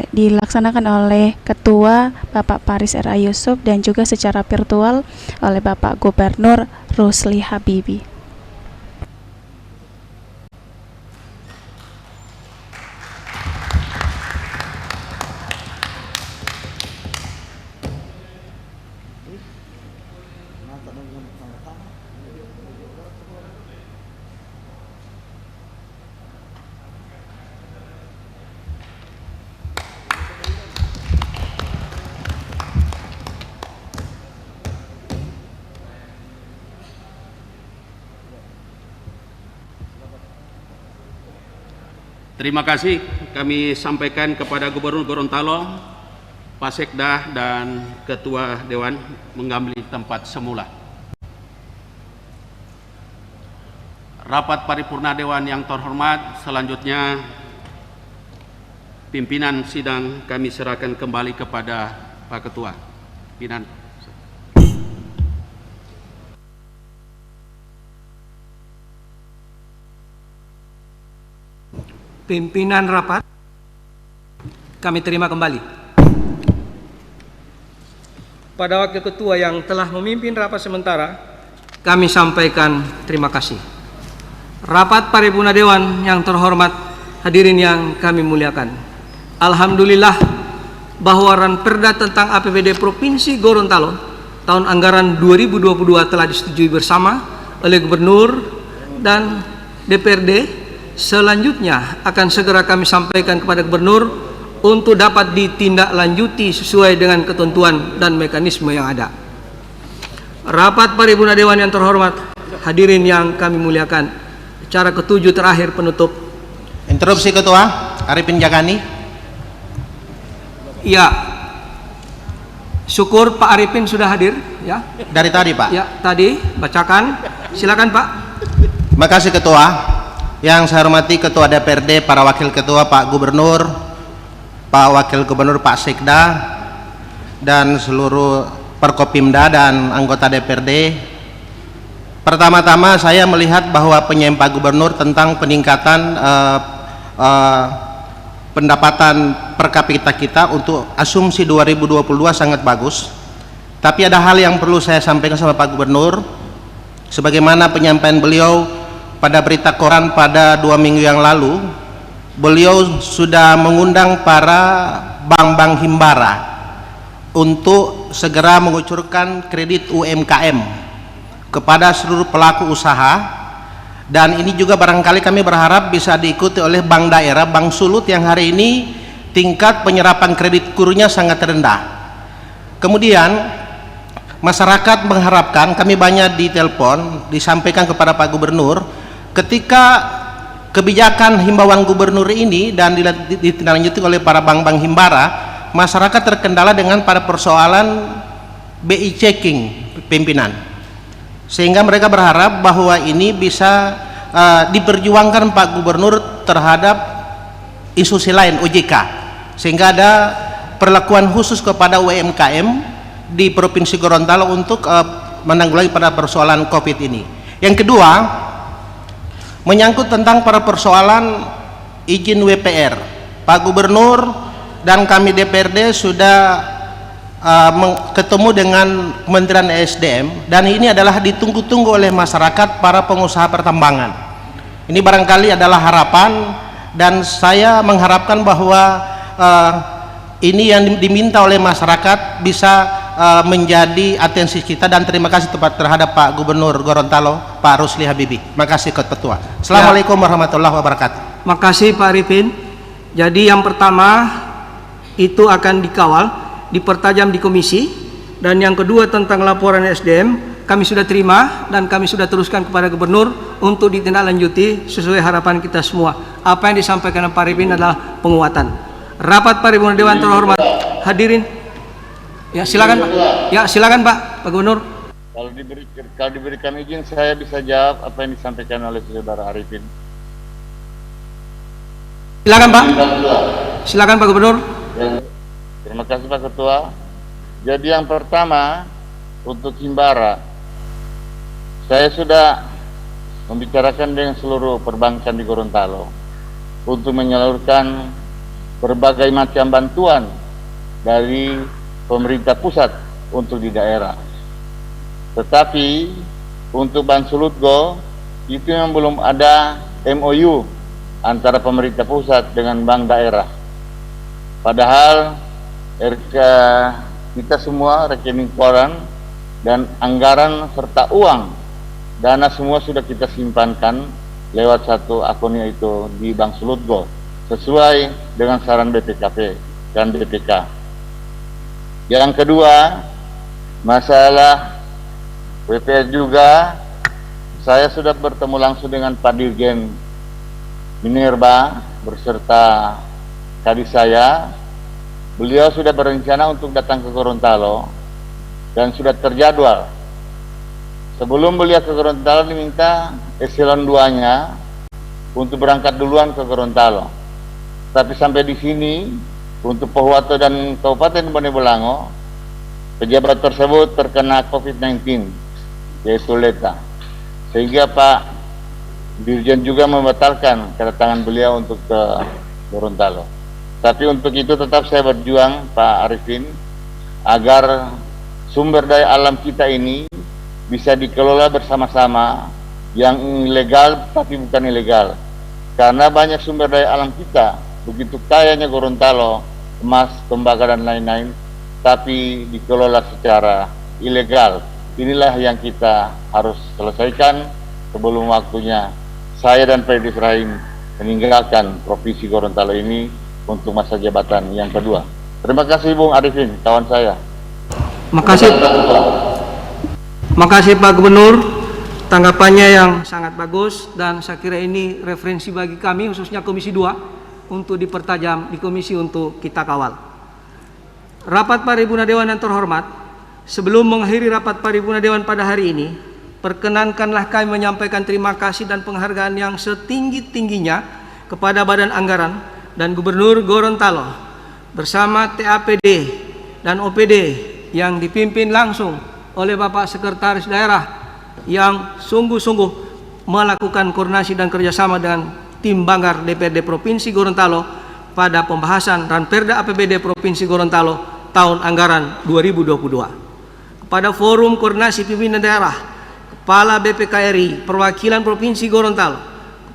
dilaksanakan oleh Ketua Bapak Paris R.A. Yusuf dan juga secara virtual oleh Bapak Gubernur Rusli Habibie. Terima kasih kami sampaikan kepada Gubernur Gorontalo, Pak Sekda dan Ketua Dewan mengambil tempat semula. Rapat paripurna Dewan yang terhormat, selanjutnya pimpinan sidang kami serahkan kembali kepada Pak Ketua. Pimpinan rapat kami terima kembali. Pada Wakil Ketua yang telah memimpin rapat sementara, kami sampaikan terima kasih. Rapat paripurna Dewan yang terhormat, hadirin yang kami muliakan. Alhamdulillah bahwa Ranperda tentang APBD Provinsi Gorontalo tahun anggaran 2022 telah disetujui bersama oleh Gubernur dan DPRD. Selanjutnya akan segera kami sampaikan kepada Gubernur untuk dapat ditindaklanjuti sesuai dengan ketentuan dan mekanisme yang ada. Rapat paripurna Dewan yang terhormat, hadirin yang kami muliakan, acara ke-7 terakhir penutup. Interupsi Ketua, Arifin Jagani. Ya, syukur Pak Arifin sudah hadir ya. Dari tadi Pak. Ya, tadi bacakan. Silakan Pak. Terima kasih Ketua. Yang saya hormati Ketua DPRD, para Wakil Ketua, Pak Gubernur, Pak Wakil Gubernur, Pak Sekda, dan seluruh Perkopimda dan anggota DPRD. Pertama-tama saya melihat bahwa penyampaian Pak Gubernur tentang peningkatan pendapatan per kapita kita untuk asumsi 2022 sangat bagus. Tapi ada hal yang perlu saya sampaikan sama Pak Gubernur, sebagaimana penyampaian beliau pada berita koran pada 2 minggu yang lalu. Beliau sudah mengundang para bank-bank himbara untuk segera mengucurkan kredit UMKM kepada seluruh pelaku usaha, dan ini juga barangkali kami berharap bisa diikuti oleh bank daerah, Bank Sulut yang hari ini tingkat penyerapan kredit kurnya sangat rendah. Kemudian masyarakat mengharapkan, kami banyak ditelepon, disampaikan kepada Pak Gubernur, ketika kebijakan himbauan Gubernur ini dan ditindaklanjuti oleh para bank-bank himbara, masyarakat terkendala dengan pada persoalan BI checking pimpinan, sehingga mereka berharap bahwa ini bisa diperjuangkan Pak Gubernur terhadap institusi lain, OJK, sehingga ada perlakuan khusus kepada UMKM di Provinsi Gorontalo untuk menanggulangi pada persoalan COVID ini. Yang kedua, menyangkut tentang para persoalan izin WPR. Pak Gubernur dan kami DPRD sudah ketemu dengan Kementerian ESDM, dan ini adalah ditunggu-tunggu oleh masyarakat para pengusaha pertambangan. Ini barangkali adalah harapan, dan saya mengharapkan bahwa ini yang diminta oleh masyarakat bisa menjadi atensi kita, dan terima kasih terhadap Pak Gubernur Gorontalo, Pak Rusli Habibie. Terima kasih Ketua. Assalamualaikum warahmatullahi wabarakatuh. Makasih Pak Arifin. Jadi yang pertama itu akan dikawal, dipertajam di komisi, dan yang kedua tentang laporan SDM kami sudah terima dan kami sudah teruskan kepada gubernur untuk ditindaklanjuti sesuai harapan kita semua. Apa yang disampaikan Pak Arifin adalah penguatan. Rapat paripurna Dewan terhormat, hadirin. Ya silakan Pak. Ya silakan Pak Gubernur. Kalau diberikan izin, saya bisa jawab apa yang disampaikan oleh Saudara Arifin. Silakan Pak. Silakan Pak Gubernur. Terima kasih Pak Ketua. Jadi yang pertama untuk Himbara, saya sudah membicarakan dengan seluruh perbankan di Gorontalo untuk menyalurkan berbagai macam bantuan dari pemerintah pusat untuk di daerah. Tetapi untuk Bansulutgo itu yang belum ada MOU antara pemerintah pusat dengan bank daerah. Padahal kita semua rekening koran dan anggaran serta uang dana semua sudah kita simpankan lewat satu akun yaitu di Bank Sulutgo sesuai dengan saran BPKP dan BPK. Yang kedua, masalah WPS juga, saya sudah bertemu langsung dengan Pak Dirjen Minerba berserta kadis saya. Beliau sudah berencana untuk datang ke Gorontalo dan sudah terjadwal. Sebelum beliau ke Gorontalo diminta eselon 2-nya untuk berangkat duluan ke Gorontalo. Tapi sampai di sini untuk Pohuwato dan Kabupaten Bone Bolango, pejabat tersebut terkena COVID-19 yaitu Leta. Sehingga Pak Dirjen juga membatalkan kedatangan beliau untuk ke Gorontalo. Tapi untuk itu tetap saya berjuang Pak Arifin agar sumber daya alam kita ini bisa dikelola bersama-sama, yang legal tapi bukan ilegal. Karena banyak sumber daya alam kita, begitu kayanya Gorontalo, emas, tembaga dan lain-lain, tapi dikelola secara ilegal. Inilah yang kita harus selesaikan sebelum waktunya saya dan Pak Rahim meninggalkan Provinsi Gorontalo ini untuk masa jabatan yang kedua. Terima kasih Bung Arifin, kawan saya. Makasih Pak Gubernur, tanggapannya yang sangat bagus dan saya kira ini referensi bagi kami khususnya Komisi 2 untuk dipertajam di komisi untuk kita kawal. Rapat paripurna Dewan yang terhormat, sebelum mengakhiri rapat paripurna Dewan pada hari ini, perkenankanlah kami menyampaikan terima kasih dan penghargaan yang setinggi-tingginya kepada Badan Anggaran dan Gubernur Gorontalo bersama TAPD dan OPD yang dipimpin langsung oleh Bapak Sekretaris Daerah yang sungguh-sungguh melakukan koordinasi dan kerjasama dengan tim Banggar DPRD Provinsi Gorontalo pada pembahasan Ranperda APBD Provinsi Gorontalo tahun anggaran 2022. Kepada Forum Koordinasi Pimpinan Daerah, Kepala BPKRI Perwakilan Provinsi Gorontalo,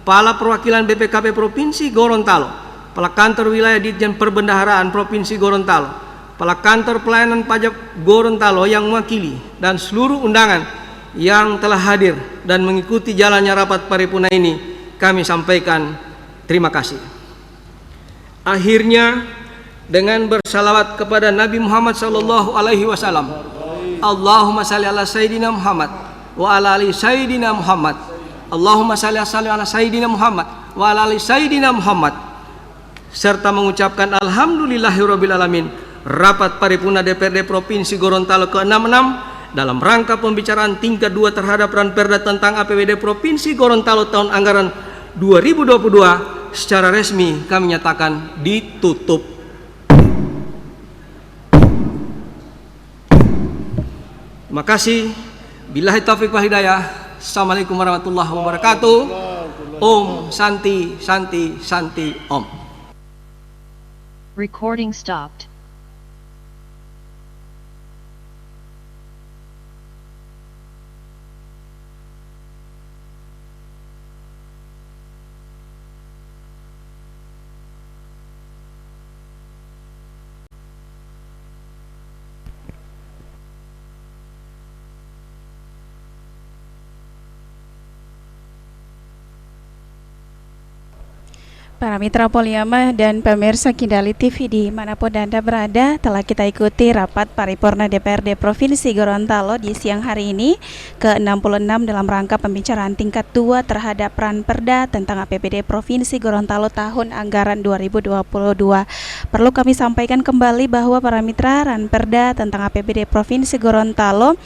Kepala Perwakilan BPKP Provinsi Gorontalo, Kepala Kantor Wilayah Ditjen Perbendaharaan Provinsi Gorontalo, Kepala Kantor Pelayanan Pajak Gorontalo yang mewakili, dan seluruh undangan yang telah hadir dan mengikuti jalannya rapat paripurna ini, kami sampaikan terima kasih. Akhirnya dengan bersalawat kepada Nabi Muhammad SAW, Allahumma salli ala Sayyidina Muhammad wa ala ali Sayyidina Muhammad, Allahumma salli ala Sayyidina Muhammad wa ala ali Sayyidina Muhammad, serta mengucapkan alhamdulillahirabbil alamin, rapat paripurna DPRD Provinsi Gorontalo ke-66 dalam rangka pembicaraan tingkat 2 terhadap Ranperda tentang APBD Provinsi Gorontalo tahun anggaran 2022 secara resmi kami nyatakan ditutup. Terima kasih. Billahi taufiq wal hidayah. Assalamualaikum warahmatullahi wabarakatuh. Om Santi Santi Santi Om. Recording stopped. Para mitra Poliama dan pemirsa Kindali TV dimanapun Anda berada, telah kita ikuti rapat paripurna DPRD Provinsi Gorontalo di siang hari ini ke-66 dalam rangka pembicaraan tingkat 2 terhadap Ranperda tentang APBD Provinsi Gorontalo tahun anggaran 2022. Perlu kami sampaikan kembali bahwa para mitra, Ranperda tentang APBD Provinsi Gorontalo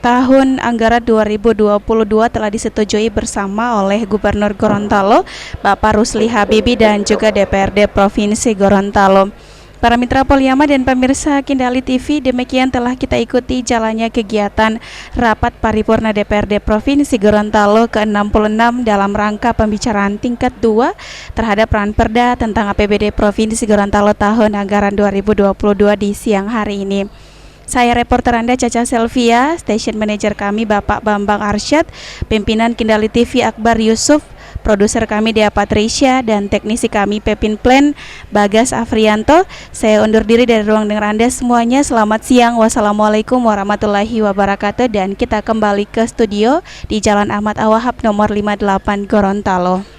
tahun anggaran 2022 telah disetujui bersama oleh Gubernur Gorontalo, Bapak Rusli Habibie, dan juga DPRD Provinsi Gorontalo. Para mitra Poliama dan pemirsa Kindali TV, demikian telah kita ikuti jalannya kegiatan rapat paripurna DPRD Provinsi Gorontalo ke-66 dalam rangka pembicaraan tingkat 2 terhadap Ranperda tentang APBD Provinsi Gorontalo tahun anggaran 2022 di siang hari ini. Saya reporter Anda Caca Selvia, station manager kami Bapak Bambang Arsyad, pimpinan Kindali TV Akbar Yusuf, produser kami Dea Patricia, dan teknisi kami Pepin Plan Bagas Afrianto. Saya undur diri dari ruang dengar Anda semuanya. Selamat siang, wassalamualaikum warahmatullahi wabarakatuh, dan kita kembali ke studio di Jalan Ahmad Awahab nomor 58 Gorontalo.